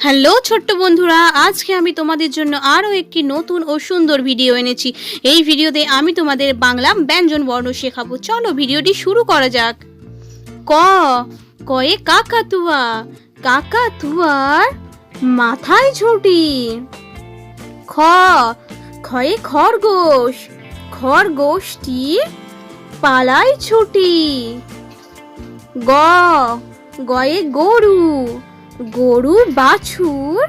Hello ছোট্ট বন্ধুরা, আজকে আমি তোমাদের জন্য আরও একটি নতুন ও সুন্দর ভিডিও এনেছি। এই ভিডিওতে আমি তোমাদের বাংলা ব্যঞ্জন বর্ণ শেখাবো। চলো ভিডিওটি শুরু করা যাক। ক কয়ে কাকাতুয়া, কাকাতুয়ার মাথায় ঝুঁটি। খ খয়ে খরগোশ, খরগোশটির পালায় ছুটি। গ গয়ে গরু, গরু বাছুর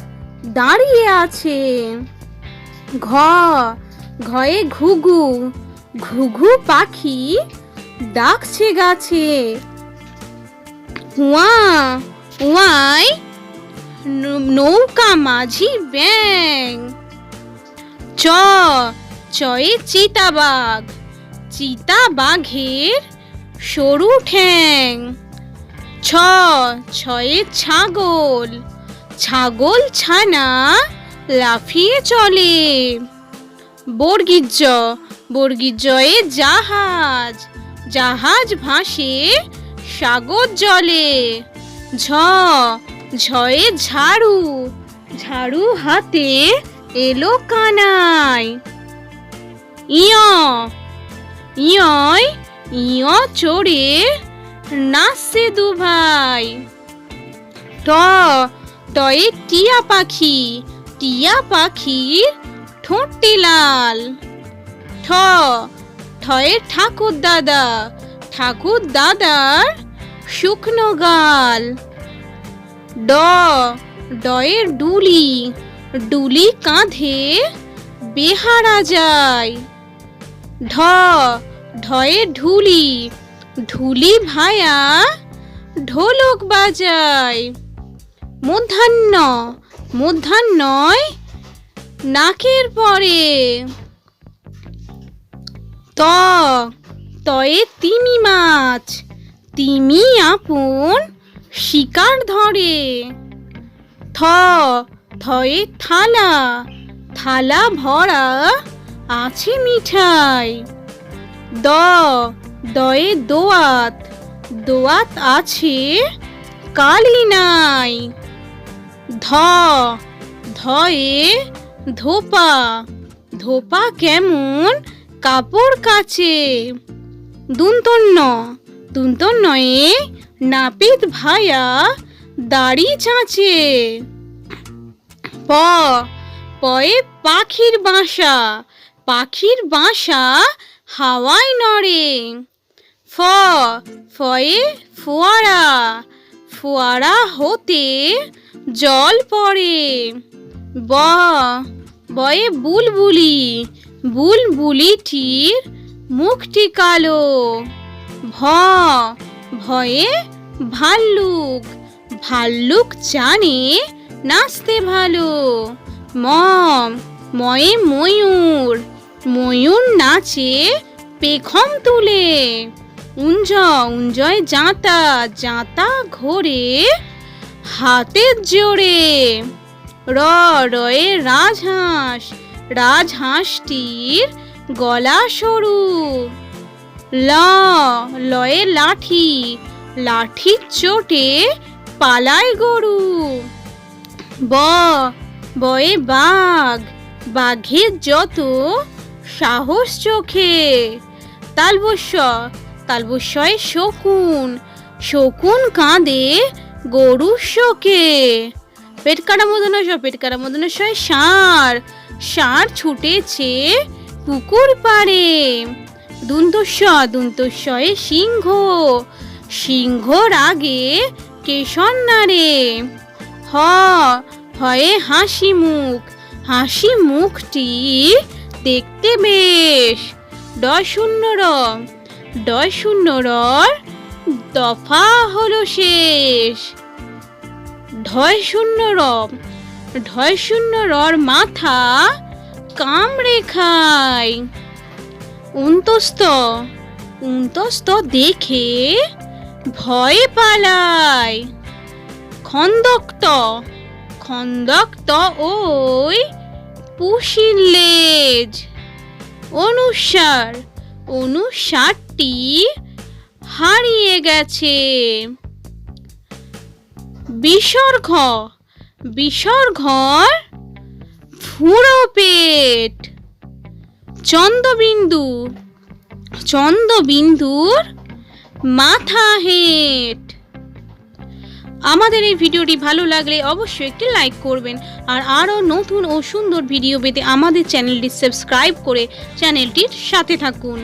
দাঁড়িয়ে আছে। ঘ ঘয়ে ঘুঘু, ঘুঘু পাখি ডাকছে গাছে। উয়া উয়ায় নৌকা মাঝি ব্যাং। চ চয়ে চিতাবাঘ, চিতাবাঘের সরু ঠ্যাং। ছ ছয়ে ছাগল, ছাগল ছানা লাফিয়ে চলে। বর্গীজ বর্গীজয়ে জাহাজ, জাহাজ ভাসে সাগর জলে। ঝ ঝয়ে ঝাড়ু, ঝাড়ু হাতে এলো কানাই। ইয় ইয়য় ইয় চড়ে নাচছে দুভাই। ট টয়ে টিয়া পাখি, টিয়া পাখির ঠোঁটটি লাল। ঠ ঠয়ে ঠাকুর দাদা, ঠাকুর দাদার শুকনো গাল। ড ডয়ে ডুলি, ডুলি কাঁধে বেহারা যায়। ঢ ঢয়ে ঢুলি, ঢুলি ভায়া ঢোলক বাজায়। মূর্ধন্য মূর্ধন্যয় নাকের পরে। ত তয়ে তিমি মাছ, তিমি আপন শিকার ধরে। থ থয়ে থালা, থালা ভরা আছে মিঠাই। দ দয়ে দোয়াত, দোয়াত আছে কালি নাই। ধ ধয়ে ধোপা, ধোপা কেমন কাপড় কাচে। দুন্তন্য দুন্তন্যয়ে নাপিত ভায়া দাড়ি চাঁচে। প পয়ে পাখির বাসা, পাখির বাসা হাওয়ায় নড়ে। ফ ফয়ে ফোয়ারা, ফোয়ারা হতে জল পড়ে। ব বয়ে বুলবুলি, বুলবুলিটির মুখটি কালো। ভ ভয়ে ভাল্লুক, ভাল্লুক জানে নাচতে ভালো। ম ময়ে ময়ূর, ময়ূর নাচে পেখম তুলে। উঞ্জ উঞ্জয় জাঁতা, জাঁতা ঘোরে হাতের জোরে। র রয়ে রাজহাঁস, রাজহাঁসটির গলা সরু। ল লয়ে লাঠি, লাঠির চোটে পালায় গরু। ব বয়ে বাঘ, বাঘের যত সাহস চোখে। তালবস্য তালবস্যয়ে শকুন, শকুন কাঁদে গরুর শোকে। পেটকাটা মদনস্য, পেটকাটা মদনস্যয় ষাঁড়, ষাঁড় ছুটেছে পুকুর পাড়ে। দুন্তস্য দুন্তস্যয়ে সিংহ, সিংহর আগে কেশর নাড়ে। হ হয়ে হাসি মুখ, হাসি মুখটি দেখতে বেশ। ডয় শূন্য র, ডয় শূন্য রর দফা হলো শেষ। ঢয় শূন্য র, ঢয় শূন্য রর মাথা কামড়ে খায়। উন্তস্ত উন্তস্ত দেখে ভয়ে পালায়। খন্দক্ত খন্দক্ত ওই পুষির লেজ। অনুসার অনুসারটি হারিয়ে গেছে। বিসর্গ বিষর ঘর ফুঁড়ো পেট। চন্দ্রবিন্দু, চন্দ্রবিন্দুর মাথা হেঁট। আমাদের এই ভিডিওটি ভালো লাগলে অবশ্যই একটি লাইক করবেন, আর আরও নতুন ও সুন্দর ভিডিও পেতে আমাদের চ্যানেলটি সাবস্ক্রাইব করে চ্যানেলটির সাথে থাকুন।